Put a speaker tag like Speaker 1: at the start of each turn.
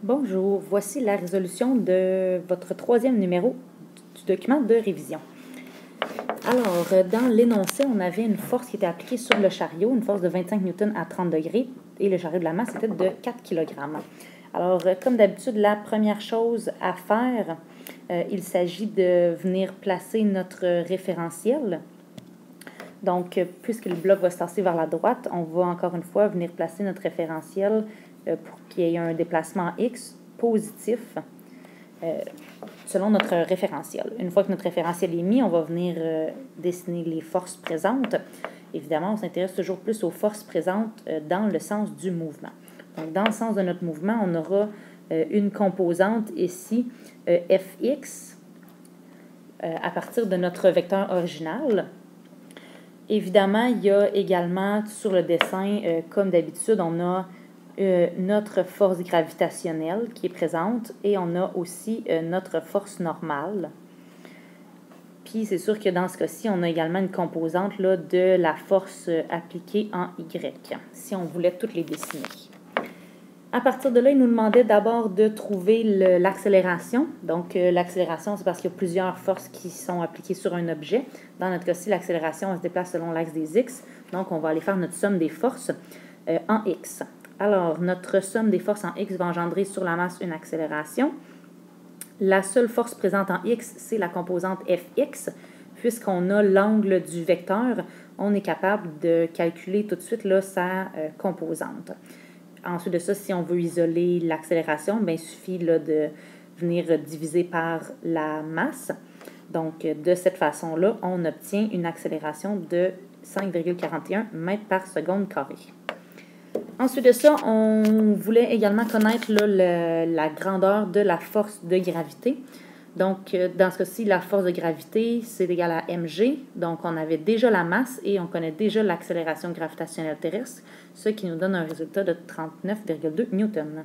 Speaker 1: Bonjour, voici la résolution de votre troisième numéro du document de révision. Alors, dans l'énoncé, on avait une force qui était appliquée sur le chariot, une force de 25 newtons à 30 degrés, et le chariot de la masse était de 4 kg. Alors, comme d'habitude, la première chose à faire, il s'agit de venir placer notre référentiel. Donc, puisque le bloc va se tasser vers la droite, on va encore une fois venir placer notre référentiel pour qu'il y ait un déplacement X positif selon notre référentiel. Une fois que notre référentiel est mis, on va venir dessiner les forces présentes. Évidemment, on s'intéresse toujours plus aux forces présentes dans le sens du mouvement. Donc, dans le sens de notre mouvement, on aura une composante ici, Fx, à partir de notre vecteur original. Évidemment, il y a également sur le dessin, comme d'habitude, on a notre force gravitationnelle qui est présente et on a aussi notre force normale. Puis c'est sûr que dans ce cas-ci, on a également une composante là, de la force appliquée en Y, si on voulait toutes les dessiner. À partir de là, il nous demandait d'abord de trouver l'accélération. Donc, l'accélération, c'est parce qu'il y a plusieurs forces qui sont appliquées sur un objet. Dans notre cas-ci, l'accélération, elle se déplace selon l'axe des X. Donc, on va aller faire notre somme des forces en X. Alors, notre somme des forces en X va engendrer sur la masse une accélération. La seule force présente en X, c'est la composante Fx. Puisqu'on a l'angle du vecteur, on est capable de calculer tout de suite là, sa composante. Ensuite de ça, si on veut isoler l'accélération, il suffit là, de venir diviser par la masse. Donc, de cette façon-là, on obtient une accélération de 5,41 mètres par seconde carré. Ensuite de ça, on voulait également connaître là, la grandeur de la force de gravité. Donc, dans ce cas-ci, la force de gravité, c'est égal à mg. Donc, on avait déjà la masse et on connaît déjà l'accélération gravitationnelle terrestre, ce qui nous donne un résultat de 39,2 newtons.